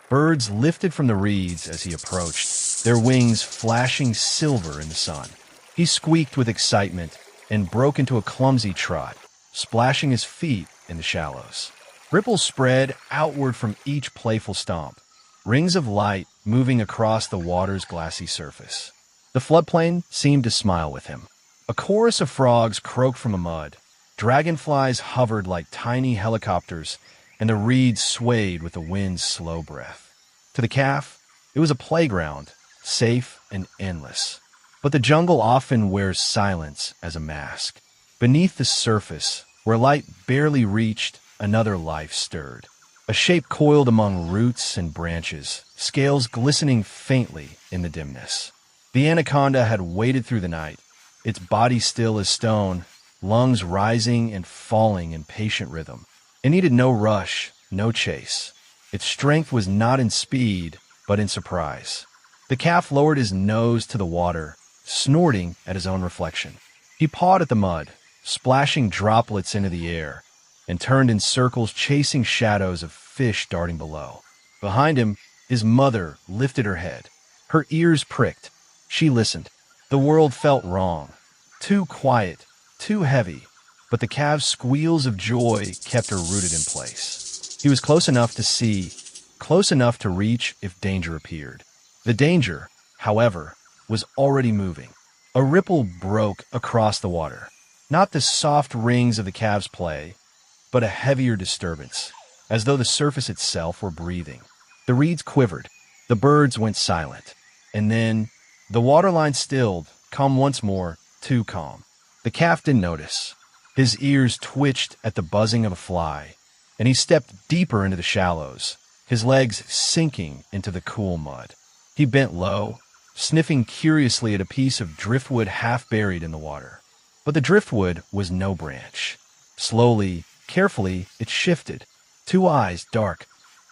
Birds lifted from the reeds as he approached, their wings flashing silver in the sun. He squeaked with excitement and broke into a clumsy trot, splashing his feet in the shallows. Ripples spread outward from each playful stomp, rings of light moving across the water's glassy surface. The floodplain seemed to smile with him. A chorus of frogs croaked from the mud. Dragonflies hovered like tiny helicopters, and the reeds swayed with the wind's slow breath. To the calf, it was a playground, safe and endless. But the jungle often wears silence as a mask. Beneath the surface, where light barely reached, another life stirred. A shape coiled among roots and branches, scales glistening faintly in the dimness. The anaconda had waded through the night, its body still as stone, lungs rising and falling in patient rhythm. It needed no rush, no chase. Its strength was not in speed, but in surprise. The calf lowered his nose to the water, snorting at his own reflection. He pawed at the mud, splashing droplets into the air, and turned in circles chasing shadows of fish darting below. Behind him, his mother lifted her head. Her ears pricked. She listened. The world felt wrong. Too quiet, too heavy, but the calf's squeals of joy kept her rooted in place. He was close enough to see, close enough to reach if danger appeared. The danger, however, was already moving. A ripple broke across the water. Not the soft rings of the calf's play, but a heavier disturbance, as though the surface itself were breathing. The reeds quivered, the birds went silent, and then the waterline stilled, calm once more, too calm. The calf didn't notice. His ears twitched at the buzzing of a fly, and he stepped deeper into the shallows, his legs sinking into the cool mud. He bent low, sniffing curiously at a piece of driftwood half buried in the water. But the driftwood was no branch. Slowly, carefully, it shifted. Two eyes, dark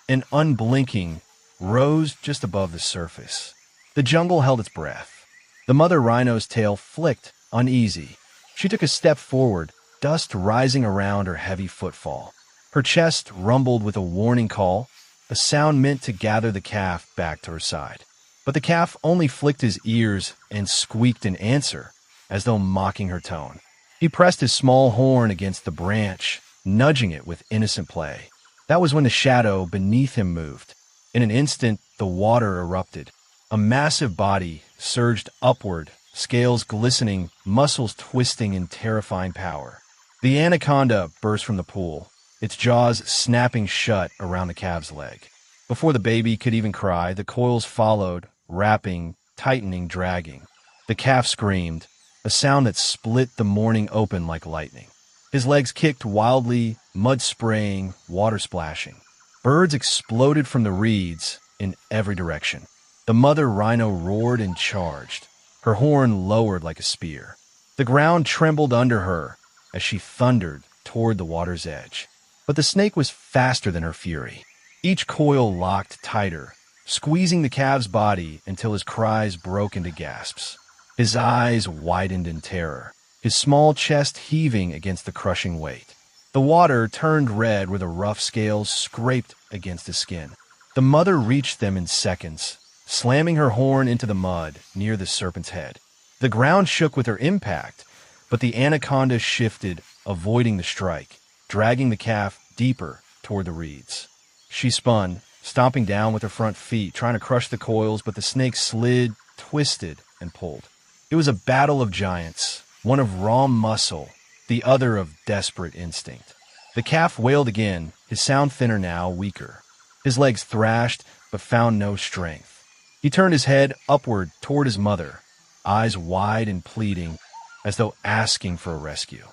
and unblinking, rose just above the surface. The jungle held its breath. The mother rhino's tail flicked, uneasy. She took a step forward, dust rising around her heavy footfall. Her chest rumbled with a warning call, a sound meant to gather the calf back to her side. But the calf only flicked his ears and squeaked in answer, as though mocking her tone. He pressed his small horn against the branch, nudging it with innocent play. That was when the shadow beneath him moved. In an instant, the water erupted. A massive body surged upward, scales glistening, muscles twisting in terrifying power. The anaconda burst from the pool, its jaws snapping shut around the calf's leg. Before the baby could even cry, the coils followed, wrapping, tightening, dragging. The calf screamed, a sound that split the morning open like lightning. His legs kicked wildly, mud spraying, water splashing. Birds exploded from the reeds in every direction. The mother rhino roared and charged, her horn lowered like a spear. The ground trembled under her as she thundered toward the water's edge. But the snake was faster than her fury. Each coil locked tighter, squeezing the calf's body until his cries broke into gasps. His eyes widened in terror, his small chest heaving against the crushing weight. The water turned red where the rough scales scraped against his skin. The mother reached them in seconds, slamming her horn into the mud near the serpent's head. The ground shook with her impact, but the anaconda shifted, avoiding the strike, dragging the calf deeper toward the reeds. She spun, stomping down with her front feet, trying to crush the coils, but the snake slid, twisted, and pulled. It was a battle of giants, one of raw muscle, the other of desperate instinct. The calf wailed again, his sound thinner now, weaker. His legs thrashed, but found no strength. He turned his head upward toward his mother, eyes wide and pleading, as though asking for a rescue.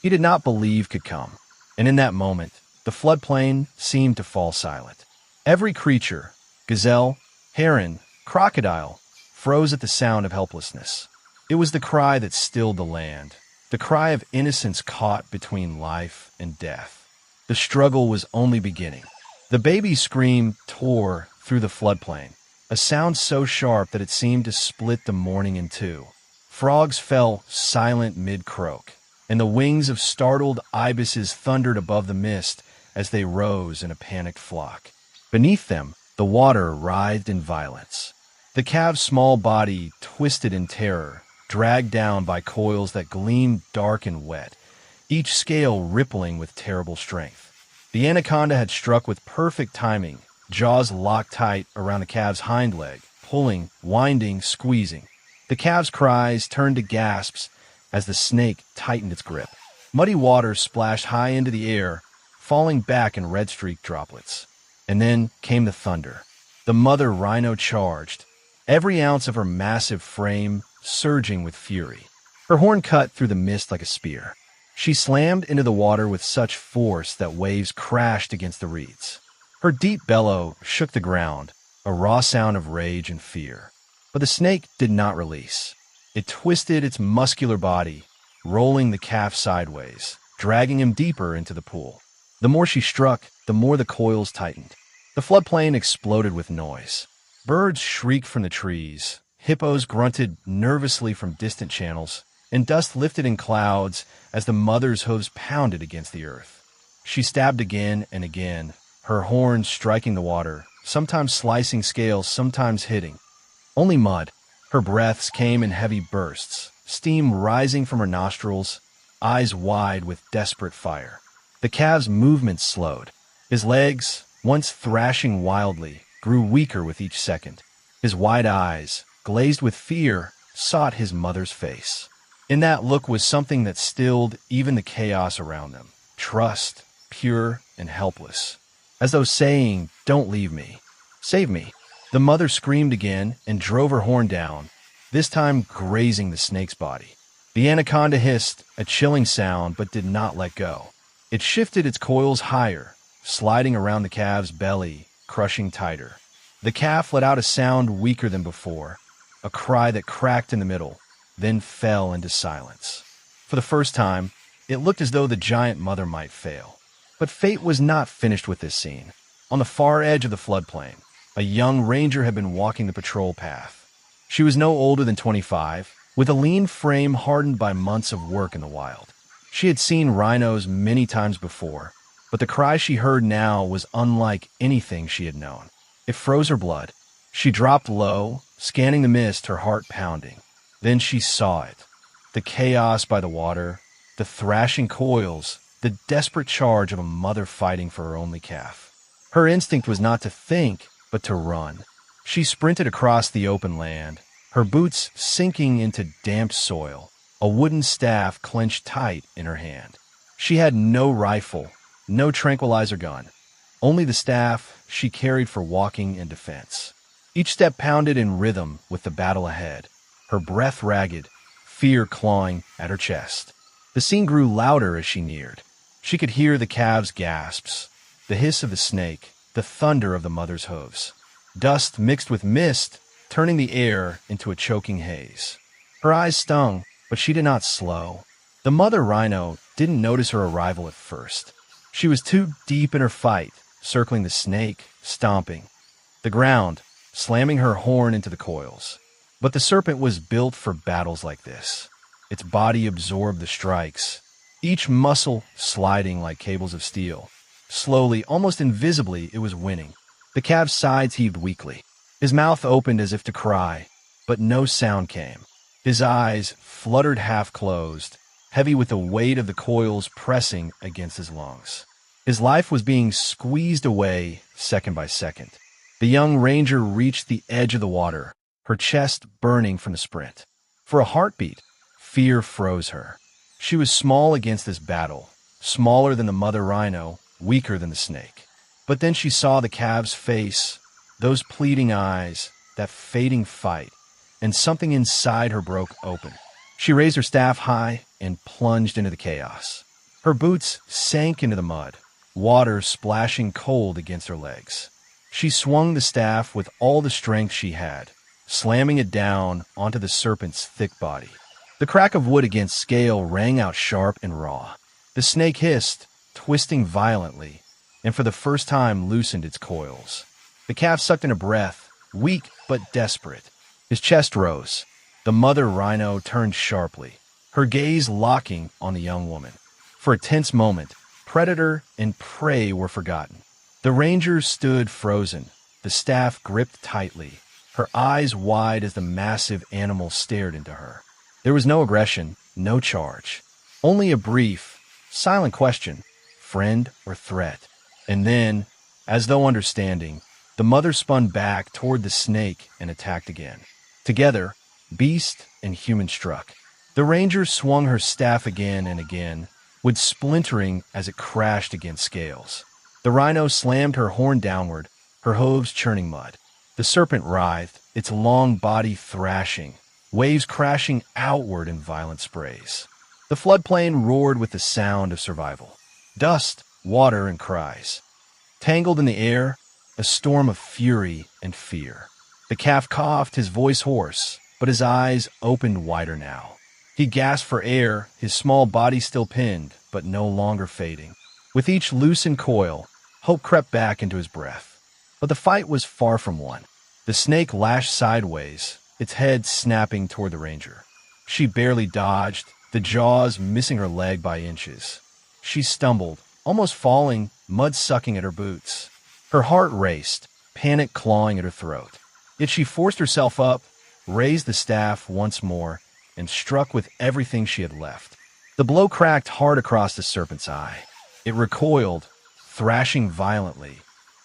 He did not believe could come, and in that moment, the floodplain seemed to fall silent. Every creature, gazelle, heron, crocodile, froze at the sound of helplessness. It was the cry that stilled the land, the cry of innocence caught between life and death. The struggle was only beginning. The baby's scream tore through the floodplain, a sound so sharp that it seemed to split the morning in two. Frogs fell silent mid-croak, and the wings of startled ibises thundered above the mist as they rose in a panicked flock. Beneath them, The water writhed in violence. The calf's small body twisted in terror, dragged down by coils that gleamed dark and wet, each scale rippling with terrible strength. The anaconda had struck with perfect timing, jaws locked tight around the calf's hind leg, pulling, winding, squeezing. The calf's cries turned to gasps as the snake tightened its grip. Muddy water splashed high into the air, falling back in red-streaked droplets. And then came the thunder. The mother rhino charged, every ounce of her massive frame surging with fury. Her horn cut through the mist like a spear. She slammed into the water with such force that waves crashed against the reeds. Her deep bellow shook the ground, a raw sound of rage and fear. But the snake did not release. It twisted its muscular body, rolling the calf sideways, dragging him deeper into the pool. The more she struck, the more the coils tightened. The floodplain exploded with noise. Birds shrieked from the trees, hippos grunted nervously from distant channels, and dust lifted in clouds as the mother's hooves pounded against the earth. She stabbed again and again, her horns striking the water, sometimes slicing scales, sometimes hitting. Only mud. Her breaths came in heavy bursts, steam rising from her nostrils, eyes wide with desperate fire. The calf's movements slowed. His legs, once thrashing wildly, grew weaker with each second. His wide eyes, glazed with fear, sought his mother's face. In that look was something that stilled even the chaos around them. Trust, pure and helpless. As though saying, "Don't leave me. Save me." The mother screamed again and drove her horn down, this time grazing the snake's body. The anaconda hissed, a chilling sound, but did not let go. It shifted its coils higher, sliding around the calf's belly, crushing tighter. The calf let out a sound weaker than before, a cry that cracked in the middle, then fell into silence. For the first time, it looked as though the giant mother might fail. But fate was not finished with this scene. On the far edge of the floodplain, a young ranger had been walking the patrol path. She was no older than 25, with a lean frame hardened by months of work in the wild. She had seen rhinos many times before, but the cry she heard now was unlike anything she had known. It froze her blood. She dropped low, scanning the mist, her heart pounding. Then she saw it. The chaos by the water, the thrashing coils, the desperate charge of a mother fighting for her only calf. Her instinct was not to think, but to run. She sprinted across the open land, her boots sinking into damp soil, a wooden staff clenched tight in her hand. She had no rifle, no tranquilizer gun, only the staff she carried for walking and defense. Each step pounded in rhythm with the battle ahead, her breath ragged, fear clawing at her chest. The scene grew louder as she neared. She could hear the calves' gasps, the hiss of the snake, the thunder of the mother's hooves. Dust mixed with mist, turning the air into a choking haze. Her eyes stung, but she did not slow. The mother rhino didn't notice her arrival at first. She was too deep in her fight, circling the snake, stomping the ground, slamming her horn into the coils. But the serpent was built for battles like this. Its body absorbed the strikes, each muscle sliding like cables of steel. Slowly, almost invisibly, it was winning. The calf's sides heaved weakly. His mouth opened as if to cry, but no sound came. His eyes fluttered half-closed, heavy with the weight of the coils pressing against his lungs. His life was being squeezed away second by second. The young ranger reached the edge of the water, her chest burning from the sprint. For a heartbeat, fear froze her. She was small against this battle, smaller than the mother rhino, weaker than the snake. But then she saw the calf's face, those pleading eyes, that fading fight, and something inside her broke open. She raised her staff high and plunged into the chaos. Her boots sank into the mud, water splashing cold against her legs. She swung the staff with all the strength she had, slamming it down onto the serpent's thick body. The crack of wood against scale rang out sharp and raw. The snake hissed, twisting violently, and for the first time loosened its coils. The calf sucked in a breath, weak but desperate. His chest rose. The mother rhino turned sharply, her gaze locking on the young woman. For a tense moment, predator and prey were forgotten. The ranger stood frozen, the staff gripped tightly, her eyes wide as the massive animal stared into her. There was no aggression, no charge. Only a brief, silent question, friend or threat. And then, as though understanding, the mother spun back toward the snake and attacked again. Together, beast and human struck. The ranger swung her staff again and again, wood splintering as it crashed against scales. The rhino slammed her horn downward, her hooves churning mud. The serpent writhed, its long body thrashing, waves crashing outward in violent sprays. The floodplain roared with the sound of survival. Dust, water, and cries. Tangled in the air, a storm of fury and fear. The calf coughed, his voice hoarse, but his eyes opened wider now. He gasped for air, his small body still pinned, but no longer fading. With each loosened coil, hope crept back into his breath. But the fight was far from won. The snake lashed sideways, its head snapping toward the ranger. She barely dodged, the jaws missing her leg by inches. She stumbled, almost falling, mud sucking at her boots. Her heart raced, panic clawing at her throat. Yet she forced herself up, raised the staff once more, and struck with everything she had left. The blow cracked hard across the serpent's eye. It recoiled, thrashing violently,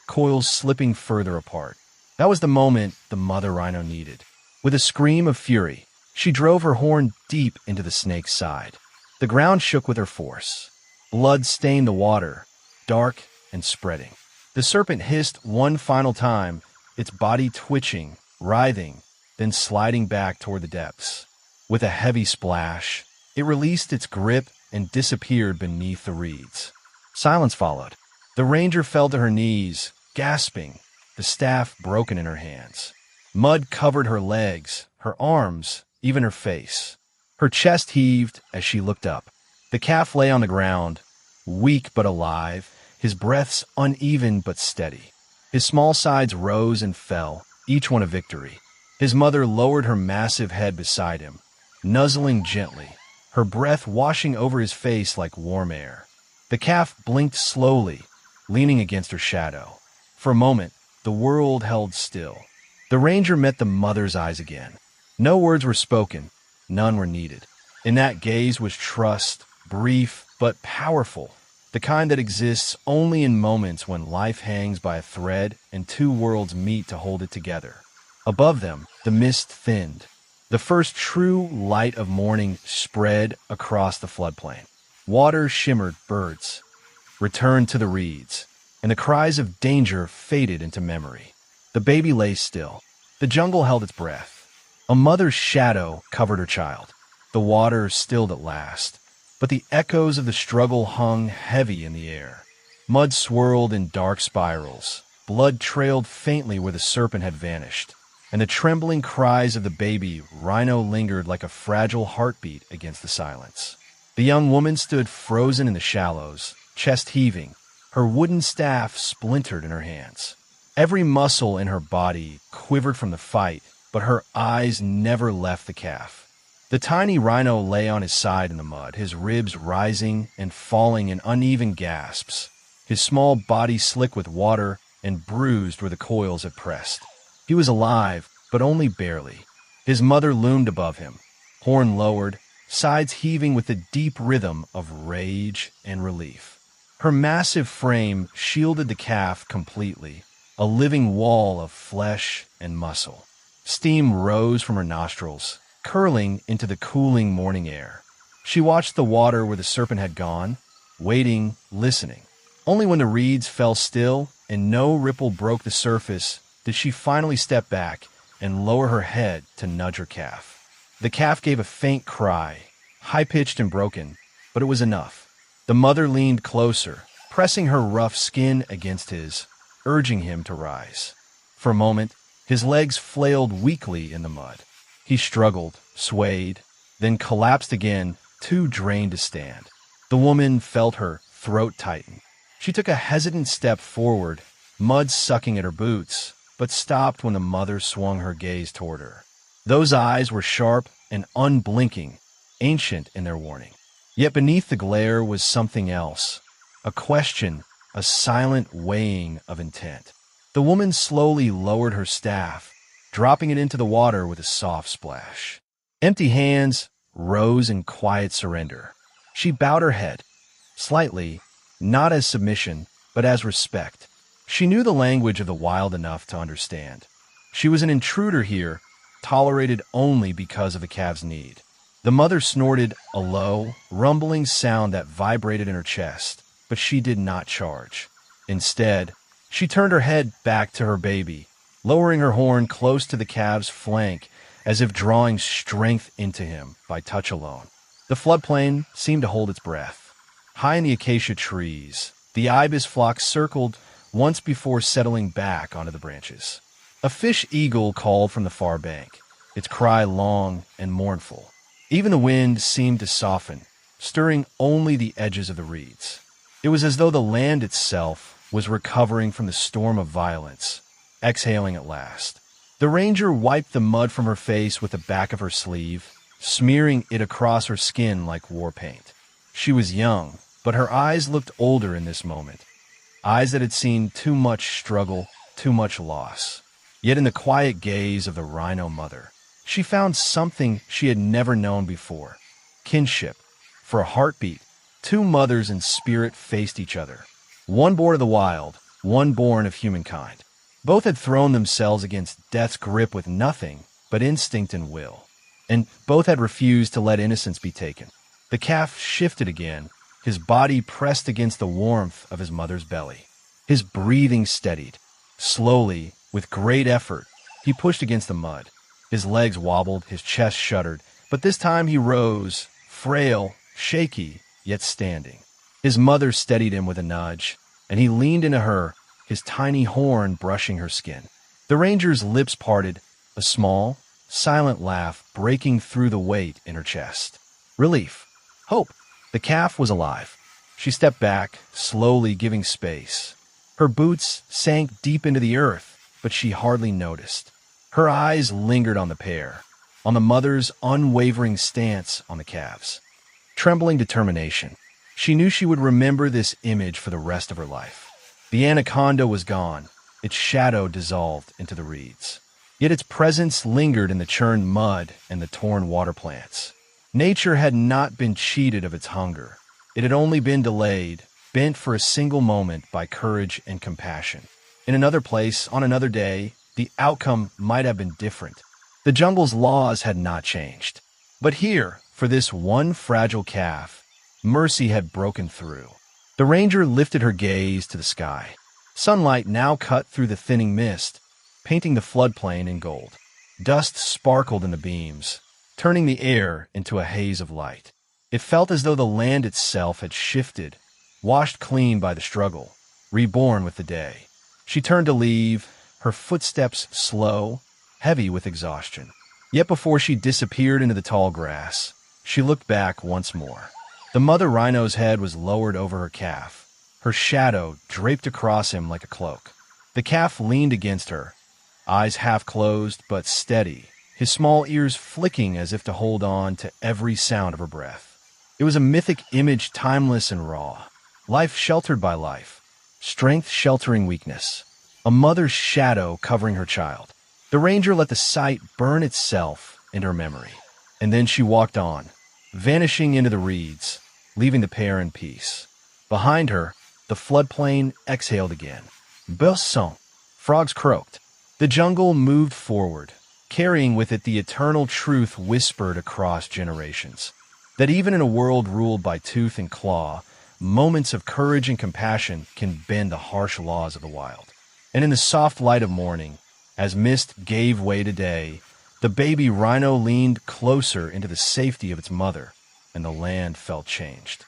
coils slipping further apart. That was the moment the mother rhino needed. With a scream of fury, she drove her horn deep into the snake's side. The ground shook with her force. Blood stained the water, dark and spreading. The serpent hissed one final time, its body twitching, writhing, then sliding back toward the depths. With a heavy splash, it released its grip and disappeared beneath the reeds. Silence followed. The ranger fell to her knees, gasping, the staff broken in her hands. Mud covered her legs, her arms, even her face. Her chest heaved as she looked up. The calf lay on the ground, weak but alive, his breaths uneven but steady. His small sides rose and fell, each one a victory. His mother lowered her massive head beside him, nuzzling gently, her breath washing over his face like warm air. The calf blinked slowly, leaning against her shadow. For a moment, the world held still. The ranger met the mother's eyes again. No words were spoken, none were needed. In that gaze was trust, brief but powerful, the kind that exists only in moments when life hangs by a thread and two worlds meet to hold it together. Above them, the mist thinned. The first true light of morning spread across the floodplain. Water shimmered, birds returned to the reeds, and the cries of danger faded into memory. The baby lay still. The jungle held its breath. A mother's shadow covered her child. The water stilled at last, but the echoes of the struggle hung heavy in the air. Mud swirled in dark spirals. Blood trailed faintly where the serpent had vanished, and the trembling cries of the baby rhino lingered like a fragile heartbeat against the silence. The young woman stood frozen in the shallows, chest heaving, her wooden staff splintered in her hands. Every muscle in her body quivered from the fight, but her eyes never left the calf. The tiny rhino lay on his side in the mud, his ribs rising and falling in uneven gasps, his small body slick with water and bruised where the coils had pressed. He was alive, but only barely. His mother loomed above him, horn lowered, sides heaving with the deep rhythm of rage and relief. Her massive frame shielded the calf completely, a living wall of flesh and muscle. Steam rose from her nostrils, curling into the cooling morning air. She watched the water where the serpent had gone, waiting, listening. Only when the reeds fell still and no ripple broke the surface did she finally step back and lower her head to nudge her calf. The calf gave a faint cry, high-pitched and broken, but it was enough. The mother leaned closer, pressing her rough skin against his, urging him to rise. For a moment, his legs flailed weakly in the mud. He struggled, swayed, then collapsed again, too drained to stand. The woman felt her throat tighten. She took a hesitant step forward, mud sucking at her boots, but stopped when the mother swung her gaze toward her. Those eyes were sharp and unblinking, ancient in their warning. Yet beneath the glare was something else, a question, a silent weighing of intent. The woman slowly lowered her staff, dropping it into the water with a soft splash. Empty hands rose in quiet surrender. She bowed her head, slightly, not as submission, but as respect. She knew the language of the wild enough to understand. She was an intruder here, tolerated only because of the calf's need. The mother snorted a low, rumbling sound that vibrated in her chest, but she did not charge. Instead, she turned her head back to her baby, lowering her horn close to the calf's flank as if drawing strength into him by touch alone. The floodplain seemed to hold its breath. High in the acacia trees, the ibis flock circled once before settling back onto the branches. A fish eagle called from the far bank, its cry long and mournful. Even the wind seemed to soften, stirring only the edges of the reeds. It was as though the land itself was recovering from the storm of violence, exhaling at last. The ranger wiped the mud from her face with the back of her sleeve, smearing it across her skin like war paint. She was young, but her eyes looked older in this moment. Eyes that had seen too much struggle, too much loss. Yet in the quiet gaze of the rhino mother, she found something she had never known before. Kinship. For a heartbeat, two mothers in spirit faced each other. One born of the wild, one born of humankind. Both had thrown themselves against death's grip with nothing but instinct and will. And both had refused to let innocence be taken. The calf shifted again, his body pressed against the warmth of his mother's belly. His breathing steadied. Slowly, with great effort, he pushed against the mud. His legs wobbled, his chest shuddered, but this time he rose, frail, shaky, yet standing. His mother steadied him with a nudge, and he leaned into her, his tiny horn brushing her skin. The ranger's lips parted, a small, silent laugh breaking through the weight in her chest. Relief. Hope. The calf was alive. She stepped back, slowly giving space. Her boots sank deep into the earth, but she hardly noticed. Her eyes lingered on the pair, on the mother's unwavering stance on the calves. Trembling determination. She knew she would remember this image for the rest of her life. The anaconda was gone, its shadow dissolved into the reeds. Yet its presence lingered in the churned mud and the torn water plants. Nature had not been cheated of its hunger. It had only been delayed, bent for a single moment by courage and compassion. In another place, on another day, the outcome might have been different. The jungle's laws had not changed. But here, for this one fragile calf, mercy had broken through. The ranger lifted her gaze to the sky. Sunlight now cut through the thinning mist, painting the floodplain in gold. Dust sparkled in the beams, turning the air into a haze of light. It felt as though the land itself had shifted, washed clean by the struggle, reborn with the day. She turned to leave, her footsteps slow, heavy with exhaustion. Yet before she disappeared into the tall grass, she looked back once more. The mother rhino's head was lowered over her calf, her shadow draped across him like a cloak. The calf leaned against her, eyes half closed but steady, his small ears flicking as if to hold on to every sound of her breath. It was a mythic image, timeless and raw. Life sheltered by life, strength sheltering weakness, a mother's shadow covering her child. The ranger let the sight burn itself into her memory, and then she walked on, vanishing into the reeds, leaving the pair in peace. Behind her, the floodplain exhaled again. Bœufs sang. Frogs croaked. The jungle moved forward, carrying with it the eternal truth whispered across generations. That even in a world ruled by tooth and claw, moments of courage and compassion can bend the harsh laws of the wild. And in the soft light of morning, as mist gave way to day, the baby rhino leaned closer into the safety of its mother, and the land felt changed.